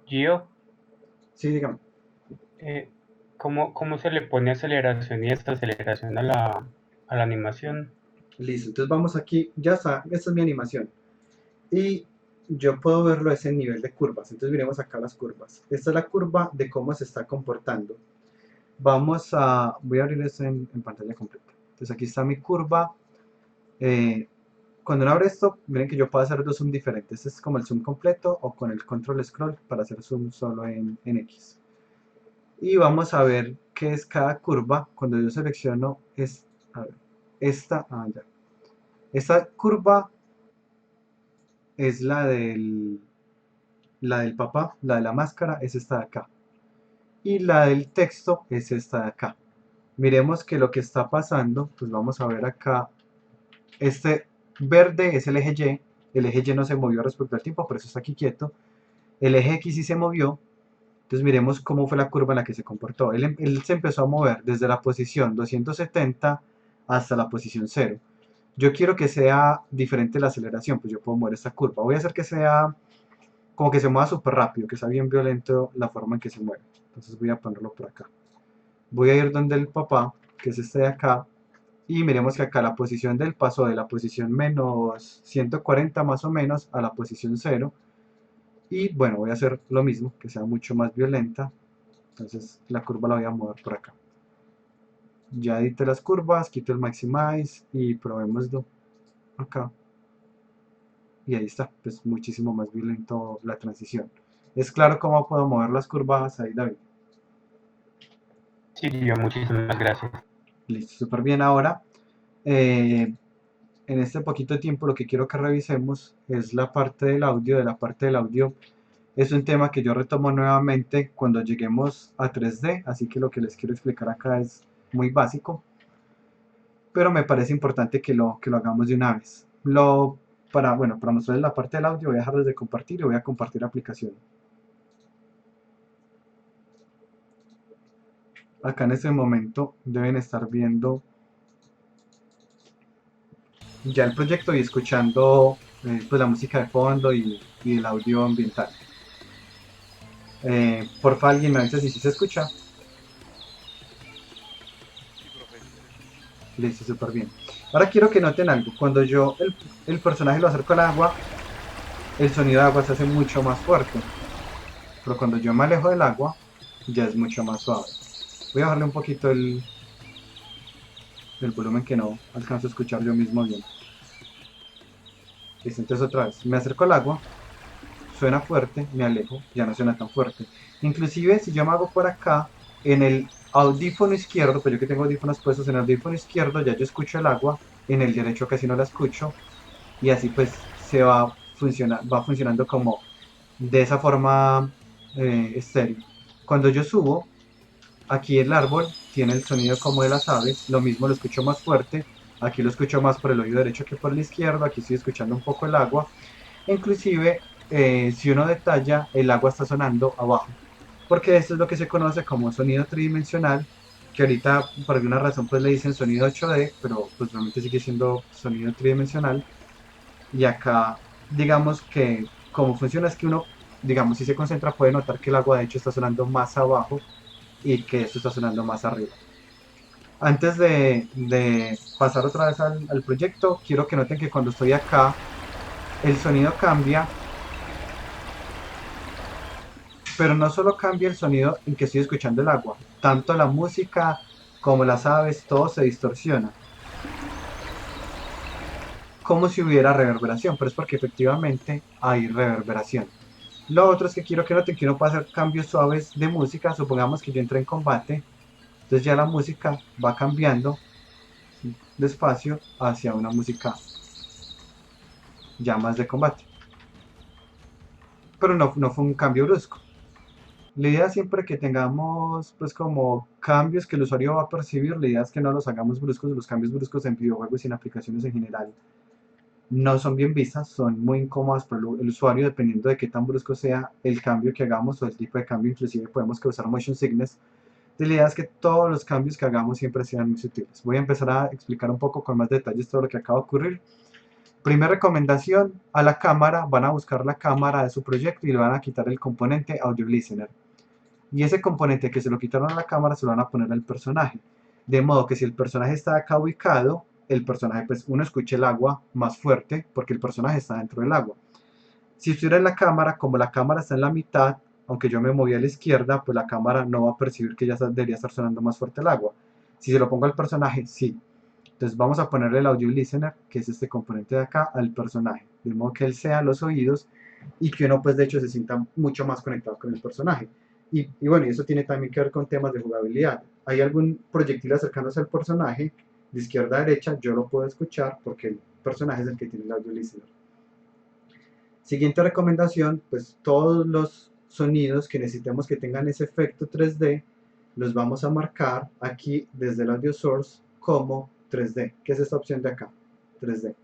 Gio, Sí, dígame. ¿cómo se le pone aceleración y desaceleración a la animación? Listo, entonces vamos aquí, ya está, esta es mi animación. Y yo puedo verlo a ese nivel de curvas. Entonces miremos acá las curvas. Esta es la curva de cómo se está comportando. Voy a abrir esto en pantalla completa. Entonces aquí está mi curva. Cuando uno abre esto, miren que yo puedo hacer dos zoom diferentes. Este es como el zoom completo, o con el control scroll para hacer zoom solo en X. y vamos a ver qué es cada curva. Cuando yo selecciono a ver, ya. Esta curva es la del papá, la de la máscara es esta de acá. Y la del texto es esta de acá. Miremos que lo que está pasando, pues vamos a ver acá, este verde es el eje Y, el eje Y no se movió respecto al tiempo, por eso está aquí quieto. El eje X sí se movió, entonces miremos cómo fue la curva en la que se comportó. Él se empezó a mover desde la posición 270 hasta la posición 0. Yo quiero que sea diferente la aceleración, pues yo puedo mover esta curva. Voy a hacer que sea como que se mueva súper rápido, que sea bien violento la forma en que se mueve. Entonces voy a ponerlo por acá. Voy a ir donde el papá, que es este de acá, y miremos que acá la posición del pasó de la posición menos 140 más o menos a la posición 0. Y bueno, voy a hacer lo mismo, que sea mucho más violenta. Entonces la curva la voy a mover por acá. Ya edité las curvas, quito el Maximize y probémoslo acá. Y ahí está, pues muchísimo más violento la transición. ¿Es claro cómo puedo mover las curvas ahí, David? Sí, yo muchísimas gracias. Listo, súper bien. Ahora, en este poquito tiempo lo que quiero que revisemos es la parte del audio. De la parte del audio es un tema que yo retomo nuevamente cuando lleguemos a 3D, así que lo que les quiero explicar acá es muy básico, pero me parece importante que lo hagamos de una vez. Para mostrarles la parte del audio voy a dejarles de compartir y voy a compartir la aplicación. Acá en este momento deben estar viendo ya el proyecto y escuchando pues la música de fondo y el audio ambiental. Porfa, alguien me avisa si se escucha. Listo, súper bien. Ahora quiero que noten algo. Cuando yo el personaje lo acerco al agua, el sonido de agua se hace mucho más fuerte. Pero cuando yo me alejo del agua, ya es mucho más suave. Voy a bajarle un poquito el volumen que no alcanzo a escuchar yo mismo bien. Listo, entonces otra vez. Me acerco al agua, suena fuerte, me alejo, ya no suena tan fuerte. Inclusive si yo me hago por acá, en el audífono izquierdo, pues yo que tengo audífonos puestos en el audífono izquierdo, ya yo escucho el agua, en el derecho casi no la escucho, y así pues se va funcionando como de esa forma estéreo. Cuando yo subo, aquí el árbol tiene el sonido como de las aves, lo mismo lo escucho más fuerte, aquí lo escucho más por el oído derecho que por el izquierdo, aquí estoy escuchando un poco el agua, inclusive si uno detalla, el agua está sonando abajo, porque esto es lo que se conoce como sonido tridimensional, que ahorita por alguna razón pues le dicen sonido 8D, pero pues realmente sigue siendo sonido tridimensional. Y acá digamos que como funciona es que uno, digamos, si se concentra puede notar que el agua de hecho está sonando más abajo y que esto está sonando más arriba. Antes de pasar otra vez al proyecto, quiero que noten que cuando estoy acá el sonido cambia, pero no solo cambia el sonido en que estoy escuchando el agua, tanto la música como las aves, todo se distorsiona, como si hubiera reverberación, pero es porque efectivamente hay reverberación. Lo otro es que quiero que noten que uno puede hacer cambios suaves de música. Supongamos que yo entré en combate, entonces ya la música va cambiando despacio hacia una música ya más de combate, pero no fue un cambio brusco. La idea siempre que tengamos pues como cambios que el usuario va a percibir, la idea es que no los hagamos bruscos. Los cambios bruscos en videojuegos y en aplicaciones en general no son bien vistas, son muy incómodas para el usuario dependiendo de qué tan brusco sea el cambio que hagamos o el tipo de cambio. Inclusive podemos causar motion sickness. La idea es que todos los cambios que hagamos siempre sean muy sutiles. Voy a empezar a explicar un poco con más detalles todo lo que acaba de ocurrir. Primera recomendación, a la cámara, van a buscar la cámara de su proyecto y le van a quitar el componente Audio Listener. Y ese componente que se lo quitaron a la cámara se lo van a poner al personaje. De modo que si el personaje está acá ubicado, el personaje, pues uno escucha el agua más fuerte porque el personaje está dentro del agua. Si estuviera en la cámara, como la cámara está en la mitad, aunque yo me moví a la izquierda, pues la cámara no va a percibir que ya debería estar sonando más fuerte el agua. Si se lo pongo al personaje, sí. Entonces vamos a ponerle el Audio Listener, que es este componente de acá, al personaje. De modo que él sea los oídos y que uno pues de hecho se sienta mucho más conectado con el personaje. Y bueno, y eso tiene también que ver con temas de jugabilidad. Hay algún proyectil acercándose al personaje, de izquierda a derecha, yo lo puedo escuchar porque el personaje es el que tiene el audio listener. Siguiente recomendación, pues todos los sonidos que necesitemos que tengan ese efecto 3D, los vamos a marcar aquí desde el audio source como 3D, que es esta opción de acá, 3D.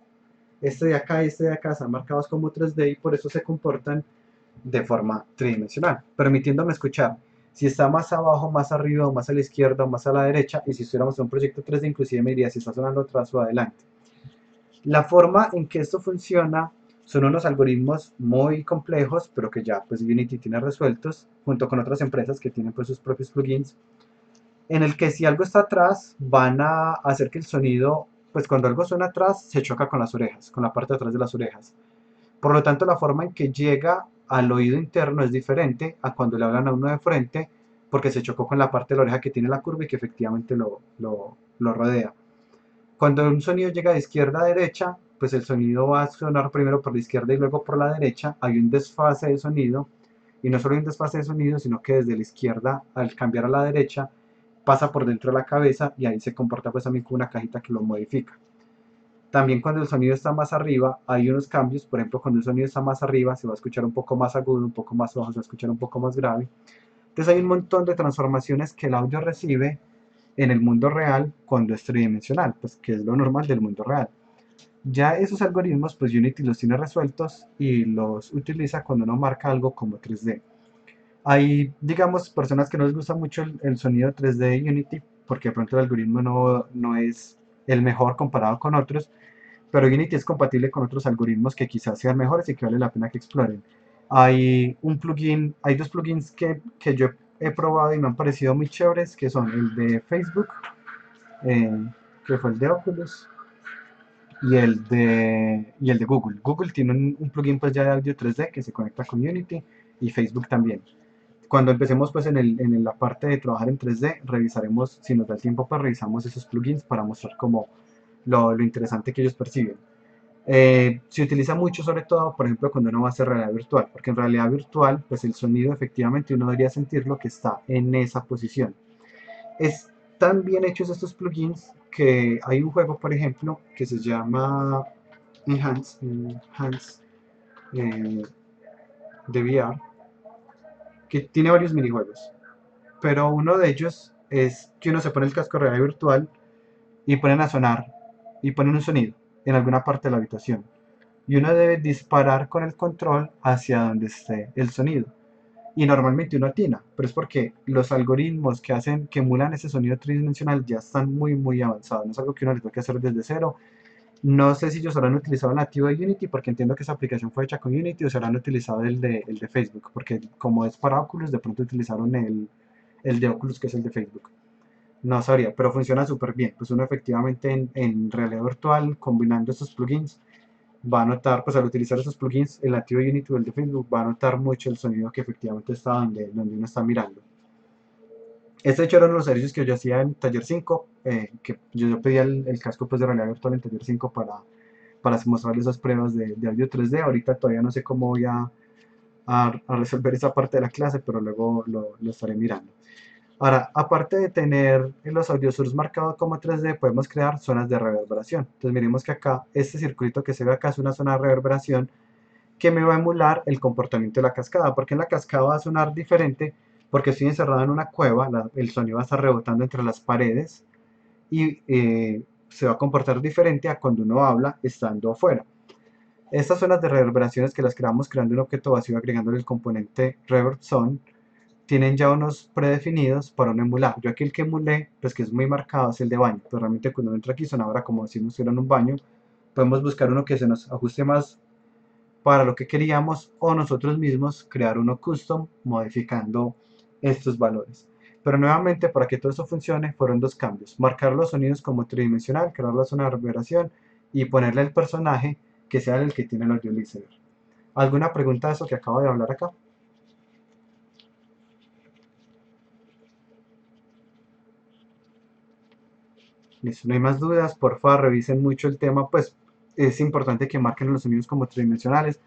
Este de acá y este de acá están marcados como 3D y por eso se comportan de forma tridimensional, permitiéndome escuchar si está más abajo, más arriba, o más a la izquierda, o más a la derecha, y si estuviéramos en un proyecto 3D, inclusive me diría si está sonando atrás o adelante. La forma en que esto funciona son unos algoritmos muy complejos, pero que ya pues Unity tiene resueltos, junto con otras empresas que tienen pues sus propios plugins, en el que si algo está atrás, van a hacer que el sonido, pues cuando algo suena atrás, se choca con las orejas, con la parte de atrás de las orejas. Por lo tanto, la forma en que llega al oído interno es diferente a cuando le hablan a uno de frente, porque se chocó con la parte de la oreja que tiene la curva y que efectivamente lo rodea. Cuando un sonido llega de izquierda a derecha, pues el sonido va a sonar primero por la izquierda y luego por la derecha. Hay un desfase de sonido, y no solo hay un desfase de sonido, sino que desde la izquierda, al cambiar a la derecha, pasa por dentro de la cabeza y ahí se comporta pues también como una cajita que lo modifica. También cuando el sonido está más arriba, hay unos cambios. Por ejemplo, cuando el sonido está más arriba, se va a escuchar un poco más agudo, un poco más bajo, se va a escuchar un poco más grave. Entonces hay un montón de transformaciones que el audio recibe en el mundo real cuando es tridimensional, pues que es lo normal del mundo real. Ya esos algoritmos, pues Unity los tiene resueltos y los utiliza cuando uno marca algo como 3D. Hay, digamos, personas que no les gusta mucho el sonido 3D de Unity porque de pronto el algoritmo no es el mejor comparado con otros, pero Unity es compatible con otros algoritmos que quizás sean mejores y que vale la pena que exploren. Hay dos plugins que yo he probado y me han parecido muy chéveres, que son el de Facebook, eh, que fue el de Oculus, y el de Google. Google tiene un plugin pues ya de audio 3D que se conecta con Unity, y Facebook también. Cuando empecemos pues en la parte de trabajar en 3D, revisaremos, si nos da el tiempo, pues revisamos esos plugins para mostrar como lo interesante que ellos perciben. Se utiliza mucho sobre todo, por ejemplo, cuando uno va a hacer realidad virtual, porque en realidad virtual, pues el sonido efectivamente uno debería sentirlo que está en esa posición. Están bien hechos estos plugins que hay un juego, por ejemplo, que se llama Enhance de VR, que tiene varios minijuegos, pero uno de ellos es que uno se pone el casco de realidad virtual y ponen a sonar y ponen un sonido en alguna parte de la habitación, y uno debe disparar con el control hacia donde esté el sonido, y normalmente uno atina, pero es porque los algoritmos que emulan ese sonido tridimensional ya están muy avanzados. No es algo que uno le tenga que hacer desde cero. No sé si ellos habrán utilizado el nativo de Unity, porque entiendo que esa aplicación fue hecha con Unity, o se habrán utilizado el de Facebook, porque como es para Oculus, de pronto utilizaron el de Oculus, que es el de Facebook. No sabría, pero funciona súper bien. Pues uno efectivamente en realidad virtual, combinando estos plugins, va a notar, pues al utilizar esos plugins, el nativo de Unity o el de Facebook, va a notar mucho el sonido que efectivamente está donde uno está mirando. Este hecho era uno de los servicios que yo hacía en Taller 5, que yo pedía el casco pues, de realidad virtual en Taller 5 para mostrarles esas pruebas de audio 3D. Ahorita todavía no sé cómo voy a resolver esa parte de la clase, pero luego lo estaré mirando. Ahora, aparte de tener los audio source marcados como 3D, podemos crear zonas de reverberación. Entonces miremos que acá, este circulito que se ve acá es una zona de reverberación que me va a emular el comportamiento de la cascada, porque en la cascada va a sonar diferente, porque estoy encerrado en una cueva, el sonido va a estar rebotando entre las paredes y se va a comportar diferente a cuando uno habla estando afuera. Estas zonas de reverberaciones que las creamos creando un objeto vacío agregándole el componente Reverb Zone, tienen ya unos predefinidos para un emular. Yo aquí el que emulé, pues que es muy marcado, es el de baño, pero realmente cuando uno entra aquí son ahora como si nos estuviera en un baño. Podemos buscar uno que se nos ajuste más para lo que queríamos, o nosotros mismos crear uno custom modificando estos valores. Pero nuevamente, para que todo esto funcione, fueron dos cambios: marcar los sonidos como tridimensional, crear la zona de reverberación y ponerle el personaje que sea el que tiene el audio listener. ¿Alguna pregunta de eso que acabo de hablar acá? Listo, no hay más dudas, porfa, revisen mucho el tema, pues es importante que marquen los sonidos como tridimensionales.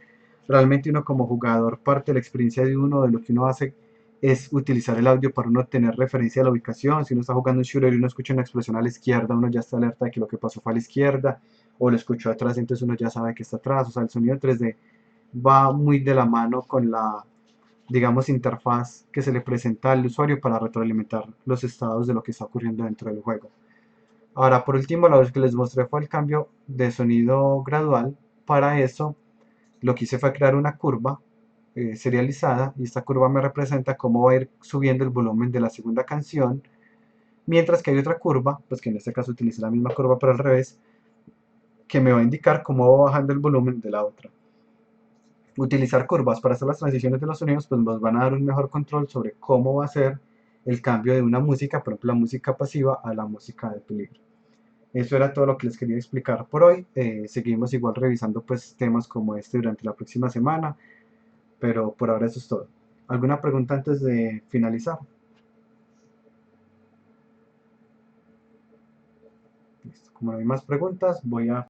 Realmente uno como jugador parte de la experiencia de uno, de lo que uno hace, es utilizar el audio para uno tener referencia a la ubicación. Si uno está jugando un shooter y uno escucha una explosión a la izquierda, uno ya está alerta de que lo que pasó fue a la izquierda, o lo escuchó atrás, entonces uno ya sabe que está atrás. O sea, el sonido 3D va muy de la mano con la, digamos, interfaz que se le presenta al usuario para retroalimentar los estados de lo que está ocurriendo dentro del juego. Ahora, por último, lo que les mostré fue el cambio de sonido gradual. Para eso, lo que hice fue crear una curva serializada, y esta curva me representa cómo va a ir subiendo el volumen de la segunda canción, mientras que hay otra curva, pues que en este caso utilicé la misma curva pero al revés, que me va a indicar cómo va bajando el volumen de la otra. Utilizar curvas para hacer las transiciones de los sonidos pues nos van a dar un mejor control sobre cómo va a ser el cambio de una música, por ejemplo la música pasiva a la música de peligro. Eso era todo lo que les quería explicar por hoy. Seguimos igual revisando pues temas como este durante la próxima semana, pero por ahora eso es todo. ¿Alguna pregunta antes de finalizar? Listo. Como no hay más preguntas, voy a